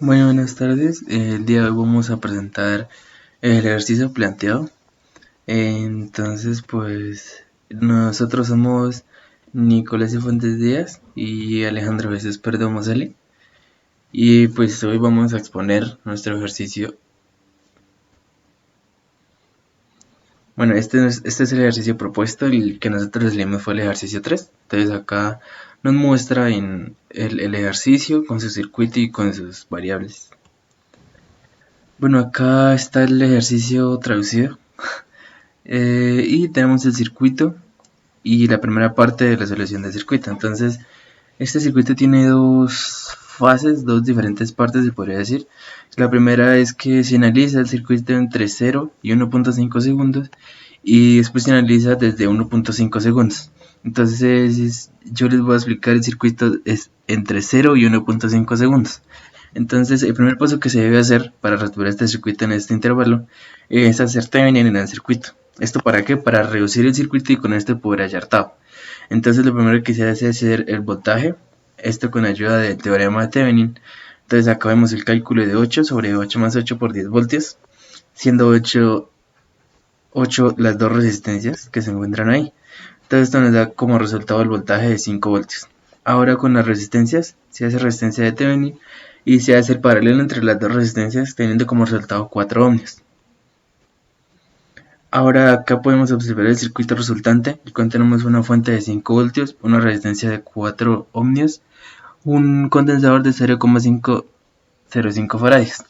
Bueno, buenas tardes. El día de hoy vamos a presentar el ejercicio planteado. Entonces, nosotros somos Nicolás Fuentes Díaz y Alejandro Jesús Perdomo Sale. Y pues hoy vamos a exponer nuestro ejercicio. Bueno, este es el ejercicio propuesto, el que nosotros leímos fue el ejercicio 3. Entonces acá nos muestra en el ejercicio con su circuito y con sus variables. Bueno, acá está el ejercicio traducido. Y tenemos el circuito y la primera parte de la solución del circuito. Entonces, este circuito tiene dos fases, dos diferentes partes, se podría decir. La primera es que se analiza el circuito entre 0 y 1.5 segundos y después se analiza desde 1.5 segundos. Entonces, yo les voy a explicar el circuito es entre 0 y 1.5 segundos. Entonces, el primer paso que se debe hacer para resolver este circuito en este intervalo es hacer Thevenin en el circuito. ¿Esto para qué? Para reducir el circuito y con esto poder hallar tau. Entonces, lo primero que se hace es hacer el voltaje, esto con ayuda del teorema de Thevenin. Entonces, acá vemos el cálculo de 8 sobre 8 más 8 por 10 voltios, siendo 8 las dos resistencias que se encuentran ahí. Entonces, esto nos da como resultado el voltaje de 5 voltios. Ahora con las resistencias, se hace resistencia de Thevenin y se hace el paralelo entre las dos resistencias teniendo como resultado 4 ohmios. Ahora acá podemos observar el circuito resultante, el cual tenemos una fuente de 5 voltios, una resistencia de 4 ohmios, un condensador de 0,505 farads.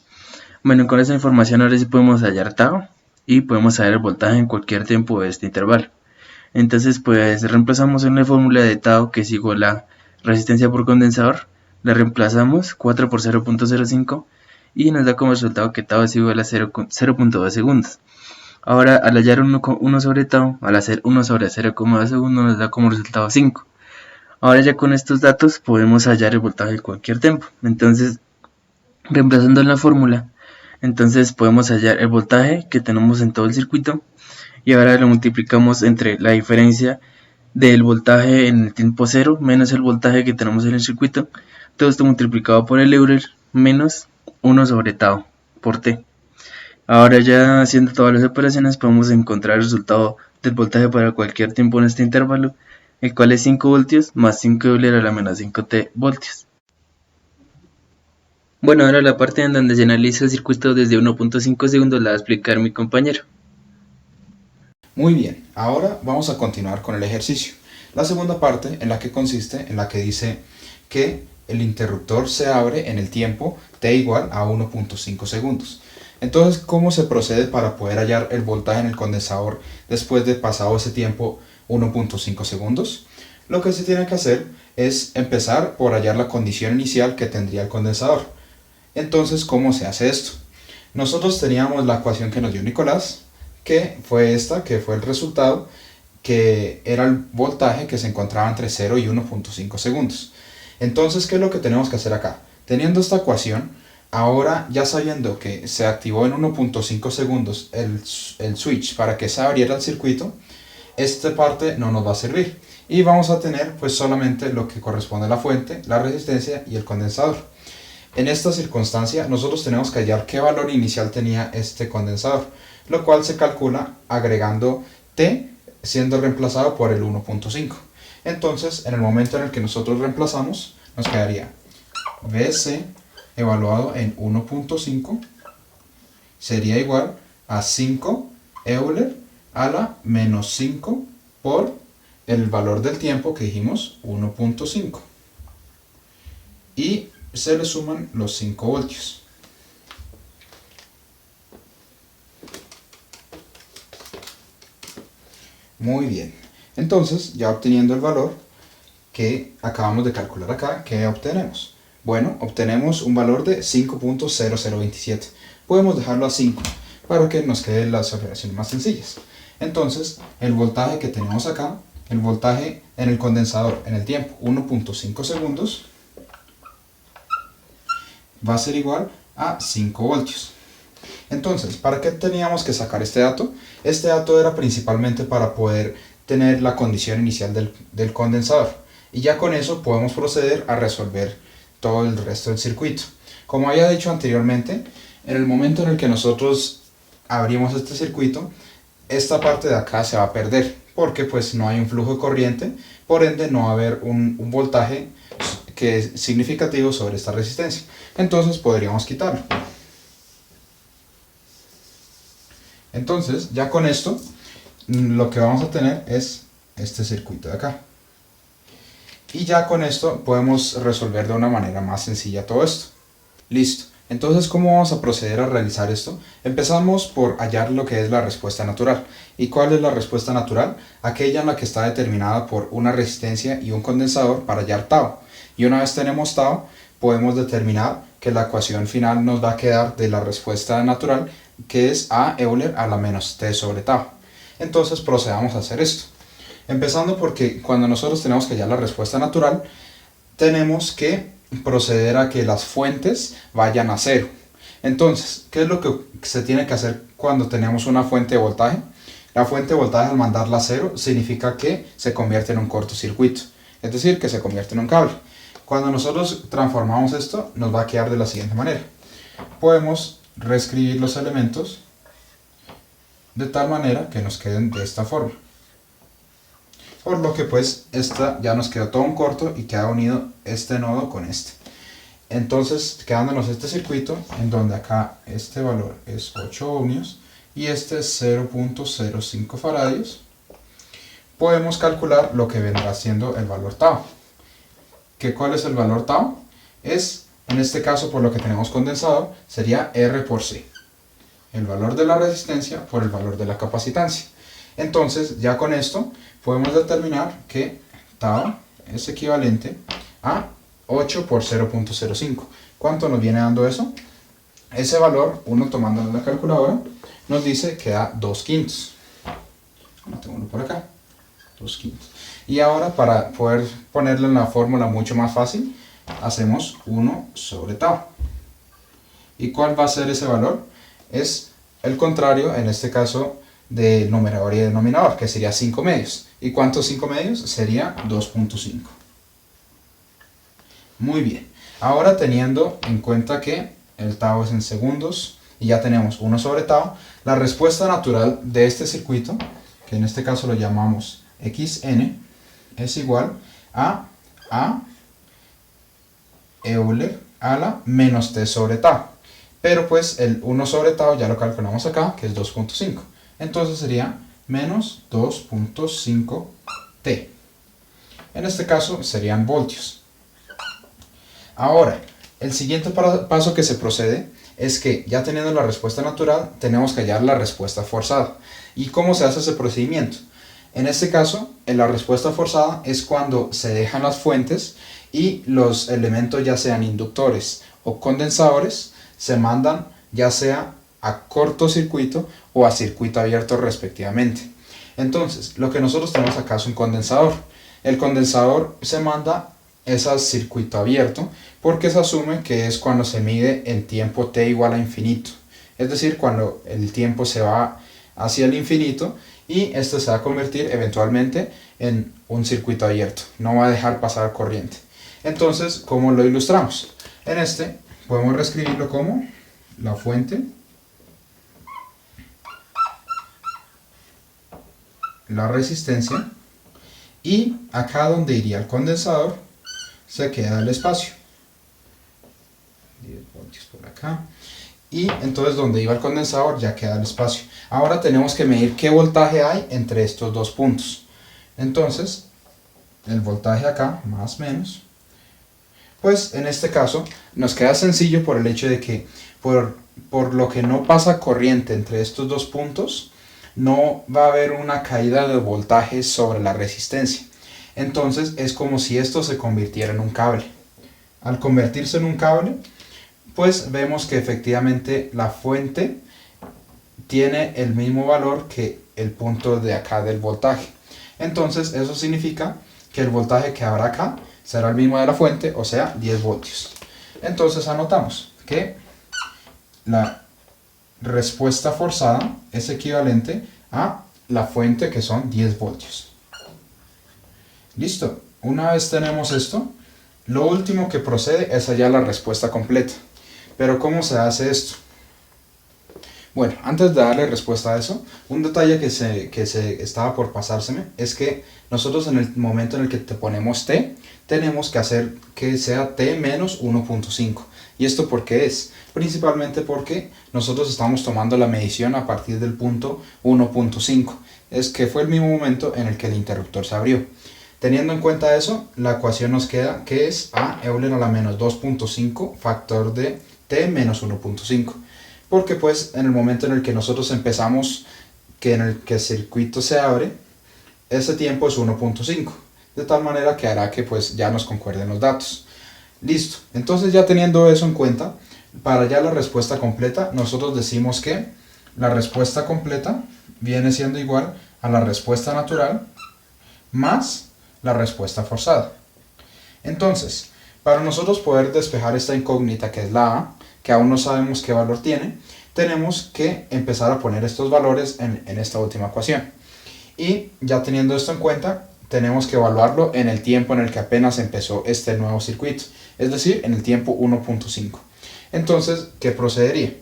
Bueno, con esa información ahora sí podemos hallar tau y podemos saber el voltaje en cualquier tiempo de este intervalo. Entonces pues reemplazamos en la fórmula de tau, que es igual a resistencia por condensador, la reemplazamos 4 por 0.05 y nos da como resultado que tau es igual a 0.2 segundos. Ahora al hallar 1 sobre tau, al hacer 1 sobre 0,2 segundos nos da como resultado 5. Ahora ya con estos datos podemos hallar el voltaje en cualquier tiempo. Entonces, reemplazando en la fórmula, entonces podemos hallar el voltaje que tenemos en todo el circuito y ahora lo multiplicamos entre la diferencia del voltaje en el tiempo 0 menos el voltaje que tenemos en el circuito. Todo esto multiplicado por el Euler menos 1 sobre tau por T. Ahora ya haciendo todas las operaciones podemos encontrar el resultado del voltaje para cualquier tiempo en este intervalo, el cual es 5 voltios más 5 Euler a la menos 5T voltios. Bueno, ahora la parte en donde se analiza el circuito desde 1.5 segundos la va a explicar mi compañero. Muy bien, ahora vamos a continuar con el ejercicio. La segunda parte en la que consiste, en la que dice que el interruptor se abre en el tiempo t igual a 1.5 segundos. Entonces, ¿cómo se procede para poder hallar el voltaje en el condensador después de pasado ese tiempo 1.5 segundos? Lo que se tiene que hacer es empezar por hallar la condición inicial que tendría el condensador. Entonces, ¿cómo se hace esto? Nosotros teníamos la ecuación que nos dio Nicolás, que fue esta, que fue el resultado, que era el voltaje que se encontraba entre 0 y 1.5 segundos. Entonces, ¿qué es lo que tenemos que hacer acá? Teniendo esta ecuación, ahora ya sabiendo que se activó en 1.5 segundos el switch para que se abriera el circuito, esta parte no nos va a servir. Y vamos a tener pues solamente lo que corresponde a la fuente, la resistencia y el condensador. En esta circunstancia nosotros tenemos que hallar qué valor inicial tenía este condensador, lo cual se calcula agregando T siendo reemplazado por el 1.5. Entonces, en el momento en el que nosotros reemplazamos, nos quedaría Vc evaluado en 1.5 sería igual a 5 Euler a la menos 5 por el valor del tiempo que dijimos, 1.5. Y se le suman los 5 voltios. Muy bien. Entonces, ya obteniendo el valor que acabamos de calcular acá, ¿qué obtenemos? Bueno, obtenemos un valor de 5.0027. Podemos dejarlo a 5 para que nos queden las operaciones más sencillas. Entonces, el voltaje que tenemos acá, el voltaje en el condensador en el tiempo 1.5 segundos, va a ser igual a 5 voltios. Entonces, ¿para qué teníamos que sacar este dato? Este dato era principalmente para poder tener la condición inicial del condensador. Y ya con eso podemos proceder a resolver todo el resto del circuito. Como había dicho anteriormente, en el momento en el que nosotros abrimos este circuito, esta parte de acá se va a perder, porque pues no hay un flujo de corriente, por ende no va a haber un voltaje que es significativo sobre esta resistencia. Entonces podríamos quitarlo. Entonces ya con esto lo que vamos a tener es este circuito de acá. Y ya con esto podemos resolver de una manera más sencilla todo esto. Listo. Entonces, ¿cómo vamos a proceder a realizar esto? Empezamos por hallar lo que es la respuesta natural. ¿Y cuál es la respuesta natural? Aquella en la que está determinada por una resistencia y un condensador para hallar tau. Y una vez tenemos tau, podemos determinar que la ecuación final nos va a quedar de la respuesta natural, que es A Euler a la menos T sobre tau. Entonces procedamos a hacer esto. Empezando porque cuando nosotros tenemos que hallar la respuesta natural, tenemos que proceder a que las fuentes vayan a cero. Entonces, ¿qué es lo que se tiene que hacer cuando tenemos una fuente de voltaje? La fuente de voltaje, al mandarla a cero, significa que se convierte en un cortocircuito, es decir, que se convierte en un cable. Cuando nosotros transformamos esto, nos va a quedar de la siguiente manera. Podemos reescribir los elementos de tal manera que nos queden de esta forma. Por lo que pues esta ya nos quedó todo un corto y queda unido este nodo con este. Entonces quedándonos este circuito en donde acá este valor es 8 ohmios y este es 0.05 faradios, podemos calcular lo que vendrá siendo el valor tau. ¿Cuál es el valor tau? Es, en este caso por lo que tenemos condensador, sería R por C. El valor de la resistencia por el valor de la capacitancia. Entonces ya con esto podemos determinar que tau es equivalente a 8 por 0.05. ¿Cuánto nos viene dando eso? Ese valor, uno tomando en la calculadora, nos dice que da 2 quintos. Tengo uno por acá, 2 quintos. Y ahora para poder ponerlo en la fórmula mucho más fácil, hacemos 1 sobre tau. ¿Y cuál va a ser ese valor? Es el contrario, en este caso, de numerador y denominador, que sería 5 medios. ¿Y cuántos 5 medios? Sería 2.5. Muy bien. Ahora teniendo en cuenta que el tau es en segundos y ya tenemos 1 sobre tau, la respuesta natural de este circuito, que en este caso lo llamamos xn, es igual a Euler a la menos t sobre tau. Pero pues el 1 sobre tau ya lo calculamos acá, que es 2.5. Entonces sería menos 2.5 T. En este caso serían voltios. Ahora, el siguiente paso que se procede es que ya teniendo la respuesta natural, tenemos que hallar la respuesta forzada. ¿Y cómo se hace ese procedimiento? En este caso, en la respuesta forzada es cuando se dejan las fuentes y los elementos, ya sean inductores o condensadores, se mandan ya sea a cortocircuito o a circuito abierto respectivamente. Entonces, lo que nosotros tenemos acá es un condensador. El condensador se manda es a circuito abierto porque se asume que es cuando se mide en tiempo t igual a infinito. Es decir, cuando el tiempo se va hacia el infinito y esto se va a convertir eventualmente en un circuito abierto. No va a dejar pasar corriente. Entonces, ¿cómo lo ilustramos? En este podemos reescribirlo como la fuente, la resistencia, y acá donde iría el condensador se queda el espacio, 10 voltios por acá, y entonces donde iba el condensador ya queda el espacio. Ahora tenemos que medir qué voltaje hay entre estos dos puntos. Entonces el voltaje acá, más o menos, pues en este caso nos queda sencillo por el hecho de que por lo que no pasa corriente entre estos dos puntos, no va a haber una caída de voltaje sobre la resistencia. Entonces es como si esto se convirtiera en un cable. Al convertirse en un cable, pues vemos que efectivamente la fuente tiene el mismo valor que el punto de acá del voltaje. Entonces eso significa que el voltaje que habrá acá será el mismo de la fuente, o sea 10 voltios. Entonces anotamos que la respuesta forzada es equivalente a la fuente, que son 10 voltios. Listo. Una vez tenemos esto, Lo último que procede es hallar la respuesta completa. Pero ¿cómo se hace esto? Bueno, antes de darle respuesta a eso, un detalle que se estaba por pasárseme es que nosotros en el momento en el que te ponemos t, tenemos que hacer que sea t menos 1.5. ¿Y esto por qué es? Principalmente porque nosotros estamos tomando la medición a partir del punto 1.5. Es que fue el mismo momento en el que el interruptor se abrió. Teniendo en cuenta eso, la ecuación nos queda que es a Euler a la menos 2.5 factor de t menos 1.5. Porque pues en el momento en el que nosotros empezamos, que en el que el circuito se abre, ese tiempo es 1.5. De tal manera que hará que pues ya nos concuerden los datos. Listo. Entonces ya teniendo eso en cuenta, para ya la respuesta completa, nosotros decimos que la respuesta completa viene siendo igual a la respuesta natural más la respuesta forzada. Entonces, para nosotros poder despejar esta incógnita que es la A, que aún no sabemos qué valor tiene, tenemos que empezar a poner estos valores en esta última ecuación. Y ya teniendo esto en cuenta, tenemos que evaluarlo en el tiempo en el que apenas empezó este nuevo circuito, es decir, en el tiempo 1.5. Entonces, ¿qué procedería?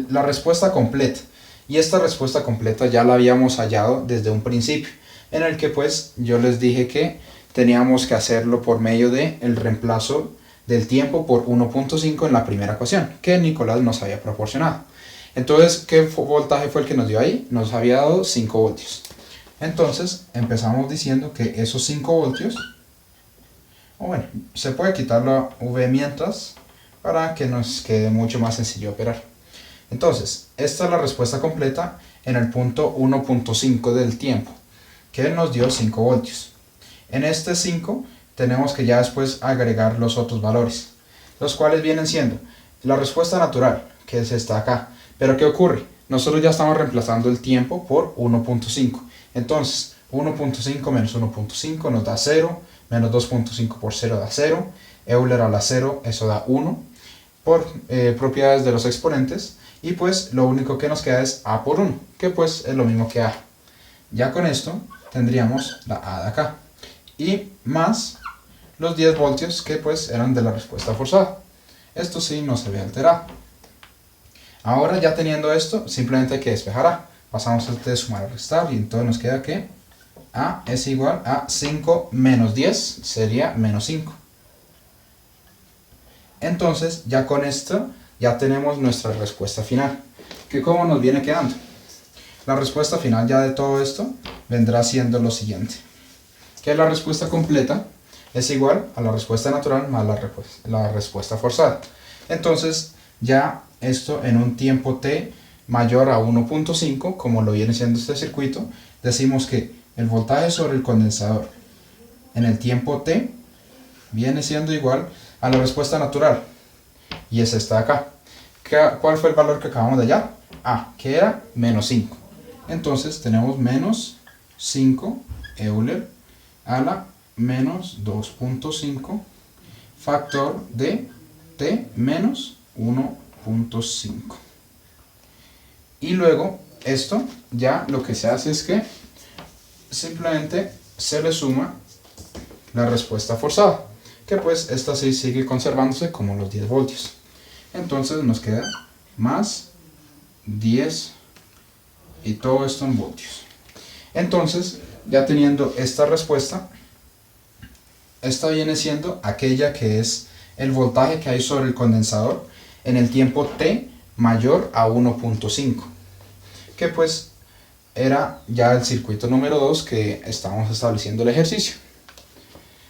La respuesta completa. Y esta respuesta completa ya la habíamos hallado desde un principio, en el que pues yo les dije que teníamos que hacerlo por medio de el reemplazo del tiempo por 1.5 en la primera ecuación, que Nicolás nos había proporcionado. Entonces, ¿qué voltaje fue el que nos dio ahí? Nos había dado 5 voltios. Entonces, empezamos diciendo que esos 5 voltios, o bueno, se puede quitar la V mientras, para que nos quede mucho más sencillo operar. Entonces, esta es la respuesta completa en el punto 1.5 del tiempo, que nos dio 5 voltios. En este 5 tenemos que ya después agregar los otros valores, los cuales vienen siendo la respuesta natural, que es esta acá. Pero ¿qué ocurre? Nosotros ya estamos reemplazando el tiempo por 1.5. Entonces, 1.5 menos 1.5 nos da 0, menos 2.5 por 0 da 0, Euler a la 0, eso da 1, por propiedades de los exponentes, y pues lo único que nos queda es A por 1, que pues es lo mismo que A. Ya con esto tendríamos la A de acá, y más los 10 voltios que pues eran de la respuesta forzada. Esto sí no se ve alterado. Ahora ya teniendo esto, simplemente hay que despejar A. Pasamos el de sumar y restar y entonces nos queda que A es igual a 5 menos 10, sería menos 5. Entonces ya con esto ya tenemos nuestra respuesta final. ¿Que cómo nos viene quedando? La respuesta final ya de todo esto vendrá siendo lo siguiente. Que la respuesta completa es igual a la respuesta natural más la respuesta forzada. Entonces ya esto en un tiempo t mayor a 1.5, como lo viene siendo este circuito, decimos que el voltaje sobre el condensador en el tiempo t viene siendo igual a la respuesta natural, y es esta de acá. ¿Cuál fue el valor que acabamos de hallar? A, que era menos 5. Entonces tenemos menos 5 Euler a la menos 2.5 factor de t menos 1.5. Y luego esto ya lo que se hace es que simplemente se le suma la respuesta forzada, que pues esta sí sigue conservándose como los 10 voltios. Entonces nos queda más 10 y todo esto en voltios. Entonces, ya teniendo esta respuesta, esta viene siendo aquella que es el voltaje que hay sobre el condensador en el tiempo t mayor a 1.5, que pues era ya el circuito número 2 que estamos estableciendo el ejercicio.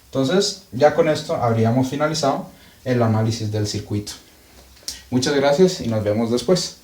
Entonces, ya con esto habríamos finalizado el análisis del circuito. Muchas gracias y nos vemos después.